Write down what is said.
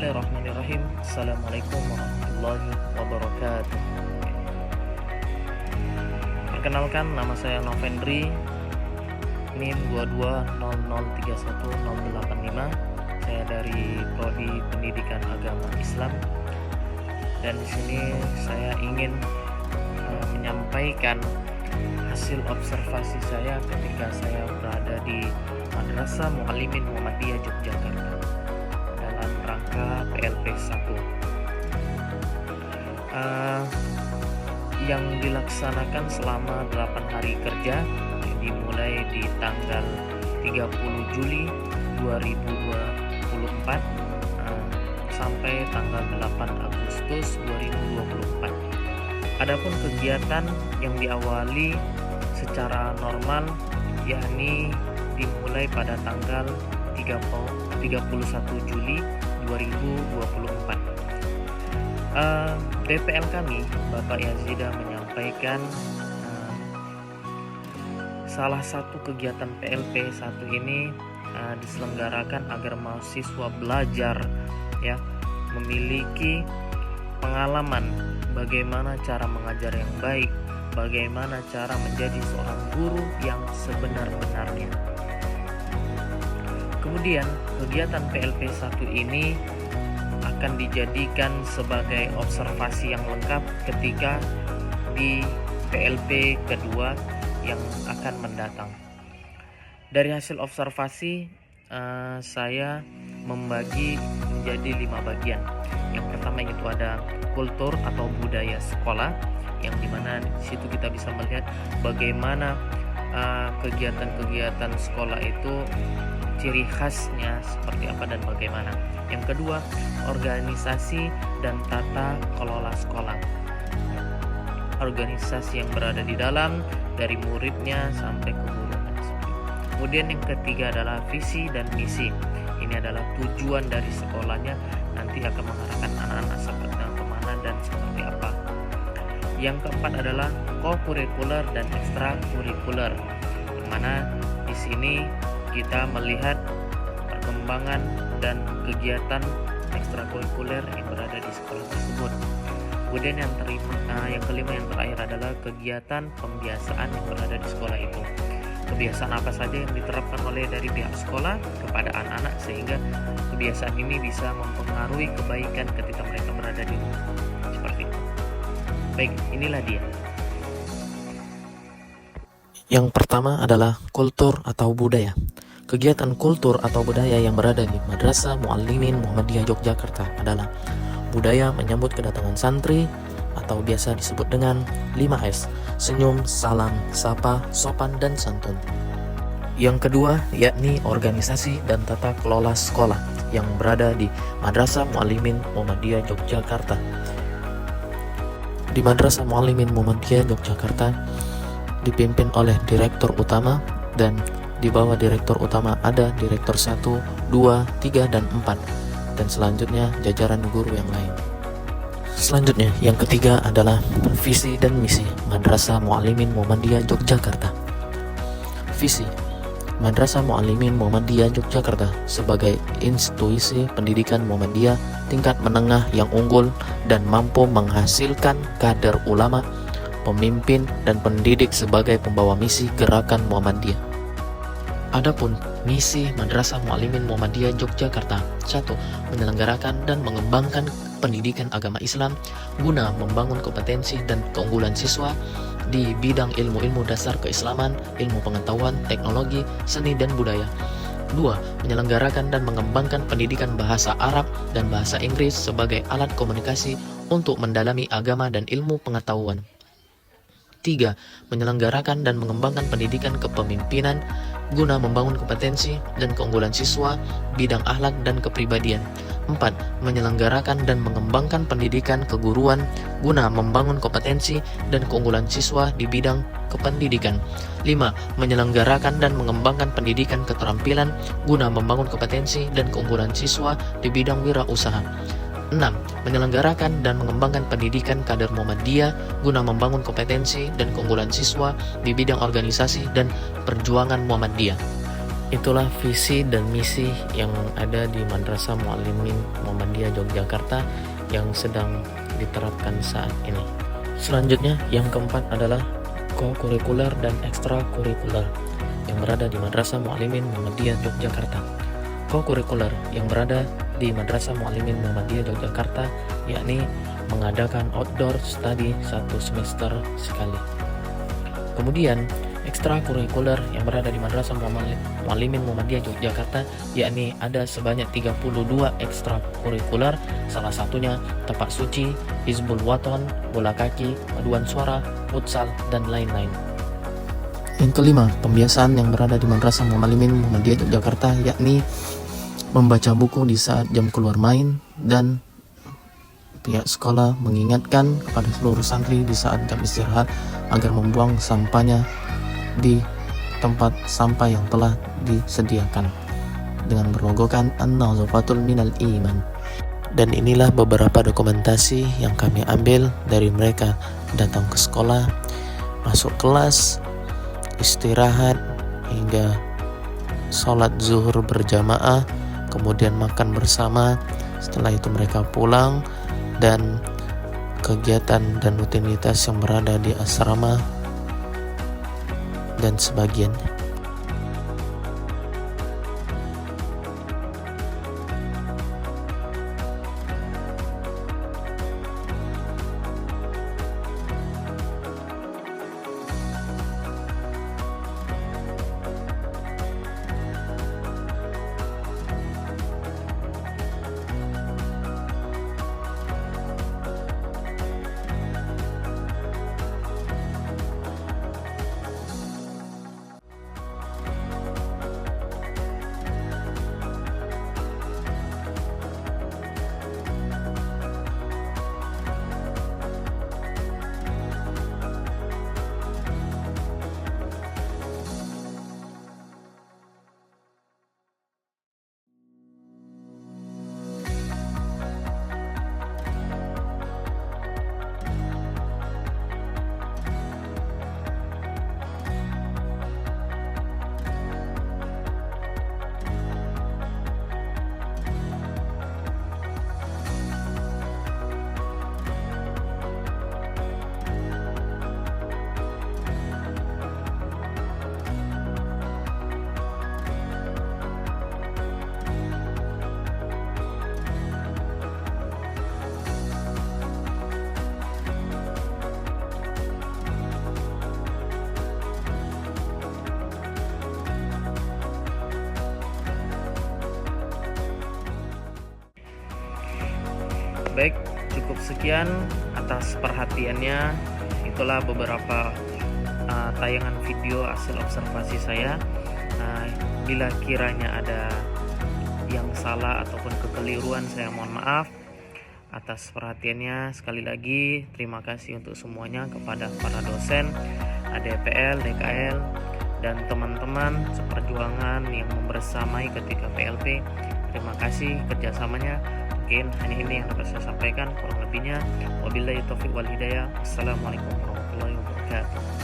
Bismillahirrahmanirrahim. Assalamualaikum warahmatullahi wabarakatuh. Perkenalkan, nama saya Novendri, NIM 2200310085. Saya dari Prodi Pendidikan Agama Islam. Dan di sini saya ingin menyampaikan hasil observasi saya ketika saya berada di Madrasah Muallimin Muhammadiyah Yogyakarta dalam rangka PLP 1 yang dilaksanakan selama 8 hari kerja, dimulai di tanggal 30 Juli 2024 sampai tanggal 8 Agustus 2024. Adapun kegiatan yang diawali secara normal, yakni dimulai pada tanggal 31 Juli 2024. DPL kami, Bapak Yazida, menyampaikan salah satu kegiatan PLP 1 ini diselenggarakan agar mahasiswa belajar memiliki pengalaman bagaimana cara mengajar yang baik, bagaimana cara menjadi seorang guru yang sebenar-benarnya. Kemudian kegiatan PLP 1 ini akan dijadikan sebagai observasi yang lengkap ketika di PLP kedua yang akan mendatang. Dari hasil observasi, saya membagi menjadi 5 bagian. Yang pertama itu ada kultur atau budaya sekolah, yang dimana di situ kita bisa melihat bagaimana kegiatan-kegiatan sekolah itu ciri khasnya seperti apa dan bagaimana. Yang kedua, organisasi dan tata kelola sekolah. Organisasi yang berada di dalam, dari muridnya sampai ke gurunya. Kemudian yang ketiga adalah visi dan misi. Ini adalah tujuan dari sekolahnya, nanti akan mengarahkan anak-anak seperti kemana dan seperti apa. Yang keempat adalah co-kurikuler dan ekstrakurikuler, di mana di sini kita melihat perkembangan dan kegiatan ekstrakurikuler yang berada di sekolah tersebut. Kemudian yang kelima yang terakhir adalah kegiatan pembiasaan yang berada di sekolah itu. Kebiasaan apa saja yang diterapkan oleh dari pihak sekolah kepada anak-anak sehingga kebiasaan ini bisa mempengaruhi kebaikan ketika mereka berada di rumah. Seperti itu. Baik, inilah dia. Yang pertama adalah kultur atau budaya. Kegiatan kultur atau budaya yang berada di Madrasah Muallimin Muhammadiyah Yogyakarta adalah budaya menyambut kedatangan santri atau biasa disebut dengan 5S: senyum, salam, sapa, sopan, dan santun. Yang kedua yakni organisasi dan tata kelola sekolah yang berada di Madrasah Muallimin Muhammadiyah Yogyakarta. Di Madrasah Muallimin Muhammadiyah Yogyakarta dipimpin oleh direktur utama, dan di bawah direktur utama ada direktur 1, 2, 3, dan 4, dan selanjutnya jajaran guru yang lain. Selanjutnya, yang ketiga adalah visi dan misi Madrasah Muallimin Muhammadiyah Yogyakarta. Visi Madrasah Muallimin Muhammadiyah Yogyakarta sebagai institusi pendidikan Muhammadiyah tingkat menengah yang unggul dan mampu menghasilkan kader ulama, pemimpin, dan pendidik sebagai pembawa misi gerakan Muhammadiyah. Adapun misi Madrasah Muallimin Muhammadiyah Yogyakarta: 1. Menyelenggarakan dan mengembangkan pendidikan agama Islam guna membangun kompetensi dan keunggulan siswa di bidang ilmu-ilmu dasar keislaman, ilmu pengetahuan, teknologi, seni, dan budaya. 2. Menyelenggarakan dan mengembangkan pendidikan bahasa Arab dan bahasa Inggris sebagai alat komunikasi untuk mendalami agama dan ilmu pengetahuan. 3. Menyelenggarakan dan mengembangkan pendidikan kepemimpinan guna membangun kompetensi dan keunggulan siswa bidang akhlak dan kepribadian. 4. Menyelenggarakan dan mengembangkan pendidikan keguruan guna membangun kompetensi dan keunggulan siswa di bidang kependidikan. 5. Menyelenggarakan dan mengembangkan pendidikan keterampilan guna membangun kompetensi dan keunggulan siswa di bidang wirausaha. 6. Menyelenggarakan dan mengembangkan pendidikan kader Muhammadiyah guna membangun kompetensi dan keunggulan siswa di bidang organisasi dan perjuangan Muhammadiyah. Itulah visi dan misi yang ada di Madrasah Muallimin Muhammadiyah Yogyakarta yang sedang diterapkan saat ini. Selanjutnya, yang keempat adalah co-kurikuler dan ekstrakurikuler yang berada di Madrasah Muallimin Muhammadiyah Yogyakarta. Co-kurikuler yang berada di Madrasah Muallimin Muhammadiyah Yogyakarta yakni mengadakan outdoor study 1 semester sekali. Kemudian ekstrakurikuler yang berada di Madrasah Muallimin Muhammadiyah Yogyakarta yakni ada sebanyak 32 ekstrakurikuler, salah satunya tapak suci, hizbul waton, bola kaki, paduan suara, futsal, dan lain-lain. Yang kelima, pembiasaan yang berada di Madrasah Muallimin Muhammadiyah Yogyakarta yakni membaca buku di saat jam keluar main, dan pihak sekolah mengingatkan kepada seluruh santri di saat jam istirahat agar membuang sampahnya di tempat sampah yang telah disediakan dengan berlogokan An-Nazafatul Minal Iman. Dan inilah beberapa dokumentasi yang kami ambil dari mereka datang ke sekolah, masuk kelas, istirahat, hingga sholat zuhur berjamaah, kemudian makan bersama. Setelah itu mereka pulang, dan kegiatan dan rutinitas yang berada di asrama dan sebagian. Baik, cukup sekian atas perhatiannya. Itulah beberapa tayangan video hasil observasi saya. Bila kiranya ada yang salah ataupun kekeliruan, saya mohon maaf atas perhatiannya. Sekali lagi terima kasih untuk semuanya, kepada para dosen, ADPL, DKL, dan teman-teman seperjuangan yang membersamai ketika PLP. Terima kasih kerjasamanya. Mungkin hanya ini yang dapat saya sampaikan, kurang lebihnya wabillahi taufiq wal hidayah. Assalamualaikum warahmatullahi wabarakatuh.